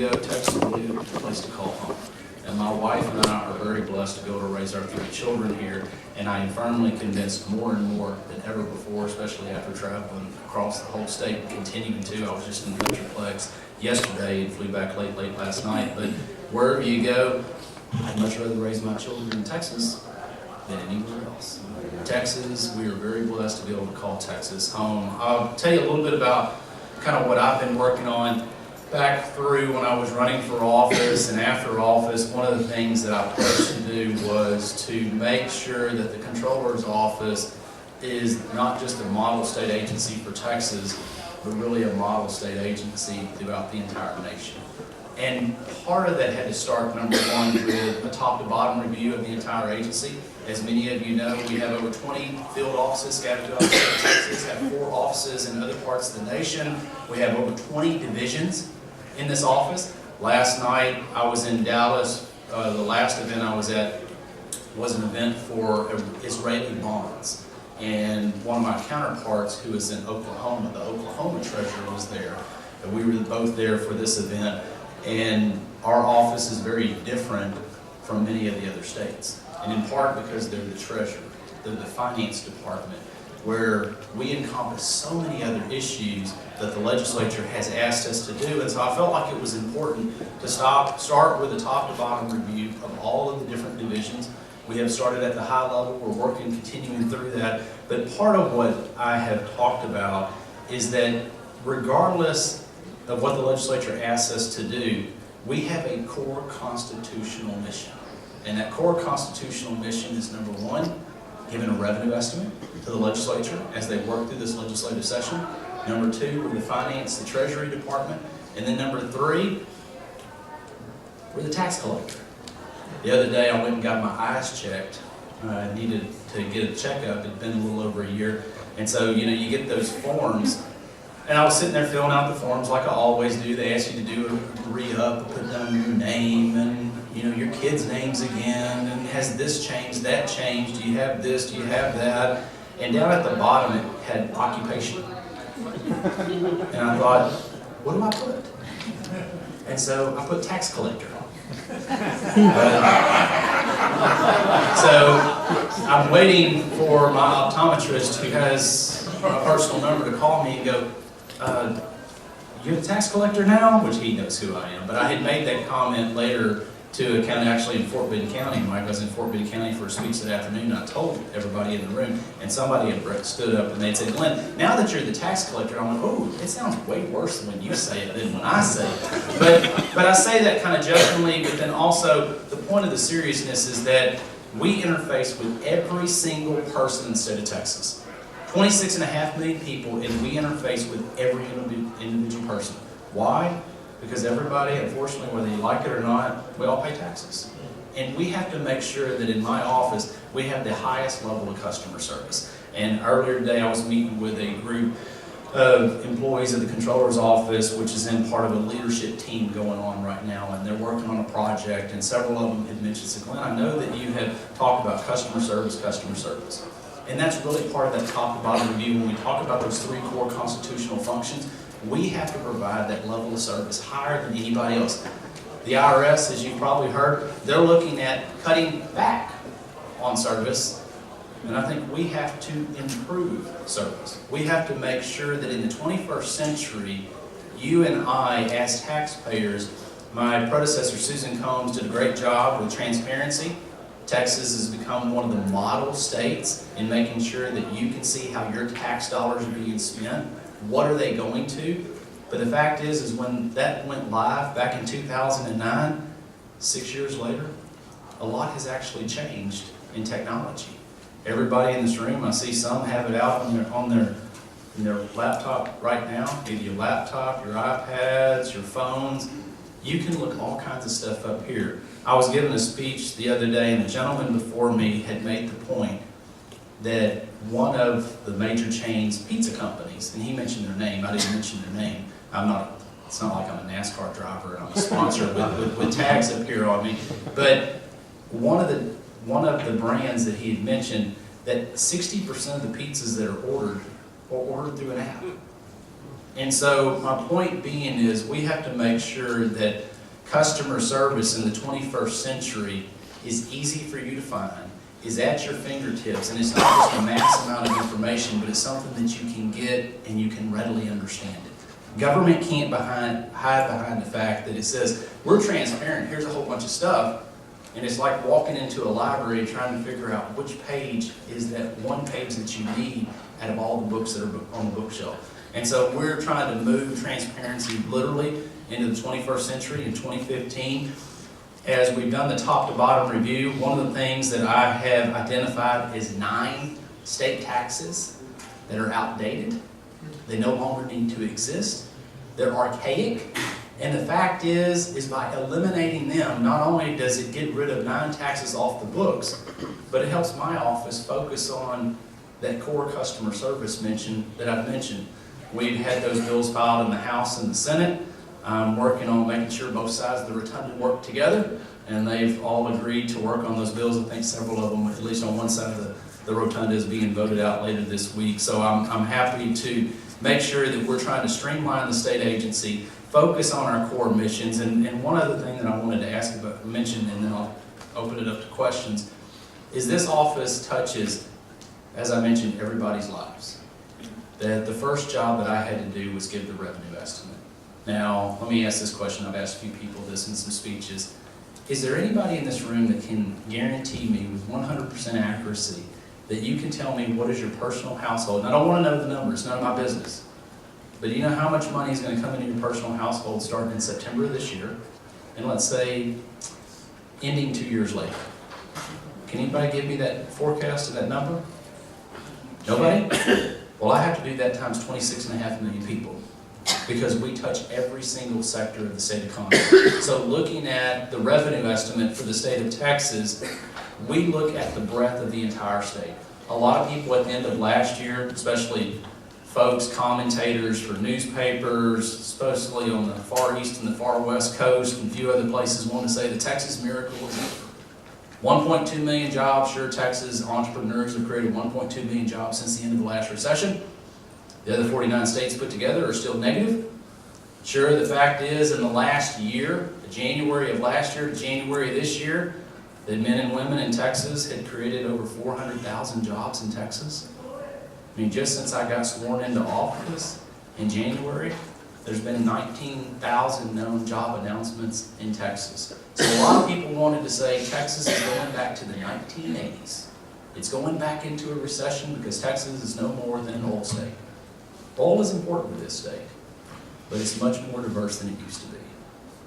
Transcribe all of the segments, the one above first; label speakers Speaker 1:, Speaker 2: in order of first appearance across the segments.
Speaker 1: ago, Texas really is a place to call home. And my wife and I are very blessed to be able to raise our 3 children here, and I am firmly convinced more and more than ever before, especially after traveling across the whole state, continuing to. I was just in the Metroplex yesterday and flew back late last night, but wherever you go, I'd much rather raise my children in Texas than anywhere else. Texas, we are very blessed to be able to call Texas home. I'll tell you a little bit about kind of what I've been working on back through when I was running for office and after office. One of the things that I pledged to do was to make sure that the Comptroller's office is not just a model state agency for Texas, but really a model state agency throughout the entire nation. And part of that had to start, number one, with a top-to-bottom review of the entire agency. As many of you know, we have over 20 field offices scattered throughout the state of Texas, have 4 offices in other parts of the nation. We have over 20 divisions in this office. Last night, I was in Dallas. The last event I was at was an event for Israeli bonds. And one of my counterparts, who is in Oklahoma, the Oklahoma treasurer, was there. And we were both there for this event. And our office is very different from many of the other states. And in part because they're the treasurer, they're the finance department, where we encompass so many other issues that the legislature has asked us to do. And so I felt like it was important to start with a top-to-bottom review of all of the different divisions. We have started at the high level. We're working, continuing through that. But part of what I have talked about is that regardless of what the legislature asks us to do, we have a core constitutional mission. And that core constitutional mission is, number one, giving a revenue estimate to the legislature as they work through this legislative session. Number 2, we're the finance, the treasury department. And then number 3, we're the tax collector. The other day I went and got my eyes checked. I needed to get a checkup. It'd been a little over a year. And so, you get those forms. And I was sitting there filling out the forms like I always do. They ask you to do a re-up, put down your name and your kids' names again, and has this changed, that changed, do you have this, do you have that? And down at the bottom it had occupation. And I thought, what do I put? And so I put tax collector. So I'm waiting for my optometrist, who has my personal number, to call me and go, you're the tax collector now? Which he knows who I am. But I had made that comment later to a county, actually in Fort Bend County. Mike was in Fort Bend County for a speech that afternoon, and I told everybody in the room, and somebody had stood up and they'd said, Glenn, now that you're the tax collector, I went, oh, it sounds way worse than when you say it than when I say it. But I say that kind of jokingly, but then also the point of the seriousness is that we interface with every single person in the state of Texas. 26.5 million people, and we interface with every individual person. Why? Because everybody, unfortunately, whether you like it or not, we all pay taxes. And we have to make sure that in my office, we have the highest level of customer service. And earlier today, I was meeting with a group of employees of the Comptroller's office, which is in part of a leadership team going on right now, and they're working on a project, and several of them had mentioned, said, Glenn, I know that you have talked about customer service. And that's really part of that top-to-bottom review. When we talk about those 3 core constitutional functions, we have to provide that level of service higher than anybody else. The IRS, as you've probably heard, they're looking at cutting back on service, and I think we have to improve service. We have to make sure that in the 21st century, you and I, as taxpayers, my predecessor Susan Combs did a great job with transparency. Texas has become one of the model states in making sure that you can see how your tax dollars are being spent. What are they going to? But the fact is when that went live back in 2009, 6 years later, a lot has actually changed in technology. Everybody in this room, I see some have it out on their laptop right now. Either your laptop, your iPads, your phones. You can look all kinds of stuff up here. I was giving a speech the other day, and the gentleman before me had made the point that one of the major chains pizza companies, and he mentioned their name, I didn't mention their name. It's not like I'm a NASCAR driver and I'm a sponsor with tags up here on me. But one of the brands that he had mentioned, that 60% of the pizzas that are ordered through an app. And so my point being is we have to make sure that customer service in the 21st century is easy for you to find, is at your fingertips, and it's not just a mass amount of information, but it's something that you can get and you can readily understand it. Government can't hide behind the fact that it says, we're transparent, here's a whole bunch of stuff, and it's like walking into a library and trying to figure out which page is that one page that you need out of all the books that are on the bookshelf. And so we're trying to move transparency literally into the 21st century in 2015. As we've done the top to bottom review, one of the things that I have identified is 9 state taxes that are outdated. They no longer need to exist. They're archaic. And the fact is by eliminating them, not only does it get rid of 9 taxes off the books, but it helps my office focus on that core customer service that I've mentioned. We've had those bills filed in the House and the Senate. I'm working on making sure both sides of the rotunda work together, and they've all agreed to work on those bills. I think several of them, at least on one side of the rotunda, is being voted out later this week. So I'm happy to make sure that we're trying to streamline the state agency, focus on our core missions. And one other thing that I wanted to mention, and then I'll open it up to questions, is this office touches, as I mentioned, everybody's lives. The first job that I had to do was give the revenue estimate. Now, let me ask this question. I've asked a few people this in some speeches. Is there anybody in this room that can guarantee me with 100% accuracy that you can tell me what is your personal household? And I don't want to know the numbers, none of my business. But you know how much money is going to come into your personal household starting in September of this year, and let's say ending 2 years later? Can anybody give me that forecast of that number? Nobody? Well, I have to do that times 26.5 million people, because we touch every single sector of the state economy. So looking at the revenue estimate for the state of Texas, we look at the breadth of the entire state. A lot of people at the end of last year, especially folks, commentators for newspapers, especially on the far east and the far west coast and a few other places, want to say the Texas miracle is 1.2 million jobs. Sure, Texas entrepreneurs have created 1.2 million jobs since the end of the last recession. The other 49 states put together are still negative. Sure, the fact is, in the last year, January of last year to January of this year, the men and women in Texas had created over 400,000 jobs in Texas. I mean, just since I got sworn into office in January, there's been 19,000 known job announcements in Texas. So a lot of people wanted to say Texas is going back to the 1980s. It's going back into a recession because Texas is no more than an oil state. Oil is important to this state, but it's much more diverse than it used to be.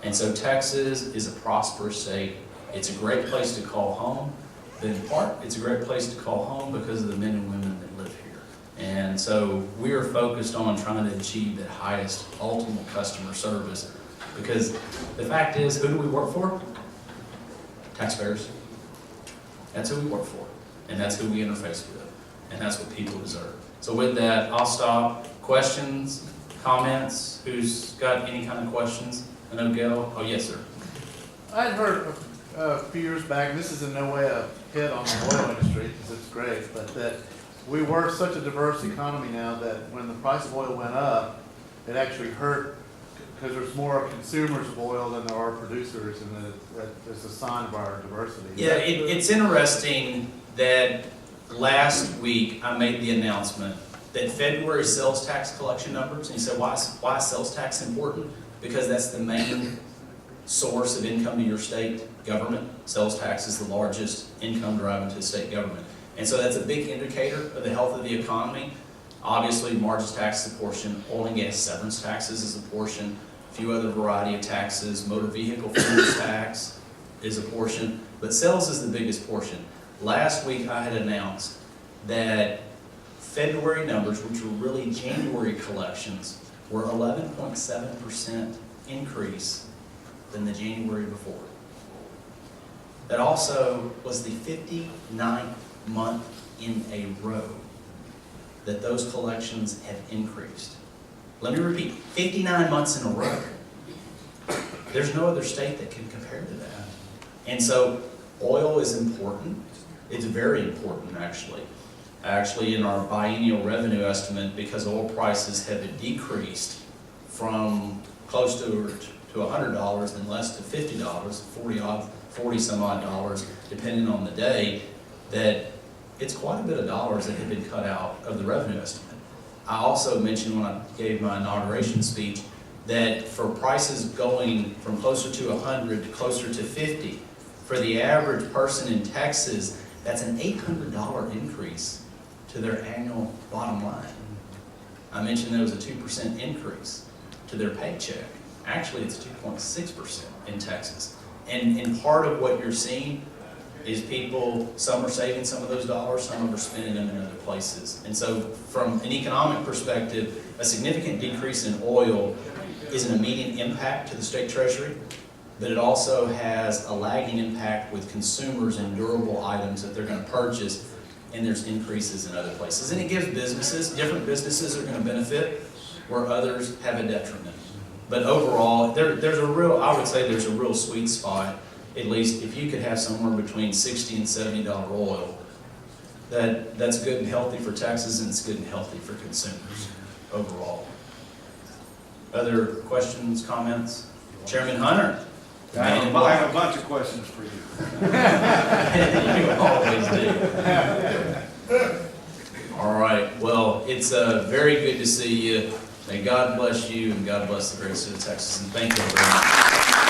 Speaker 1: And so Texas is a prosperous state. It's a great place to call home. But in part, it's a great place to call home because of the men and women that live here. And so we are focused on trying to achieve the highest ultimate customer service, because the fact is, who do we work for? Taxpayers. That's who we work for, and that's who we interface with, and that's what people deserve. So with that, I'll stop. Questions, comments? Who's got any kind of questions? I know Gail. Oh, yes, sir.
Speaker 2: I had heard a few years back, and this is in no way a hit on the oil industry, because it's great, but that we were such a diverse economy now that when the price of oil went up, it actually hurt, because there's more consumers of oil than there are producers, and that is a sign of our diversity.
Speaker 1: Yeah, it's interesting that last week I made the announcement that February sales tax collection numbers, and you said, why is sales tax important? Because that's the main source of income to your state government. Sales tax is the largest income driving to the state government. And so that's a big indicator of the health of the economy. Obviously, margins tax is a portion, oil and gas severance taxes is a portion, a few other variety of taxes, motor vehicle fuels tax is a portion, but sales is the biggest portion. Last week I had announced that February numbers, which were really January collections, were 11.7% increase than the January before. That also was the 59th month in a row that those collections have increased. Let me repeat, 59 months in a row. There's no other state that can compare to that. And so oil is important. It's very important, actually. Actually, in our biennial revenue estimate, because oil prices have decreased from close to $100 and less to $50, 40 some odd dollars, depending on the day, that it's quite a bit of dollars that have been cut out of the revenue estimate. I also mentioned when I gave my inauguration speech that for prices going from closer to 100 to closer to 50, for the average person in Texas, that's an $800 increase to their annual bottom line. I mentioned there was a 2% increase to their paycheck. Actually, it's 2.6% in Texas. And part of what you're seeing is people, some are saving some of those dollars, some are spending them in other places. And so from an economic perspective, a significant decrease in oil is an immediate impact to the state treasury, but it also has a lagging impact with consumers and durable items that they're going to purchase, and there's increases in other places. And it gives businesses, different businesses are going to benefit where others have a detriment. But overall, there's a real, I would say there's a real sweet spot, at least if you could have somewhere between $60 and $70 oil, that's good and healthy for Texas, and it's good and healthy for consumers overall. Other questions, comments? Chairman Hunter?
Speaker 3: I have a bunch of questions for you.
Speaker 1: You always do. All right, well, it's very good to see you. May God bless you and God bless the great state of Texas, and thank you very much.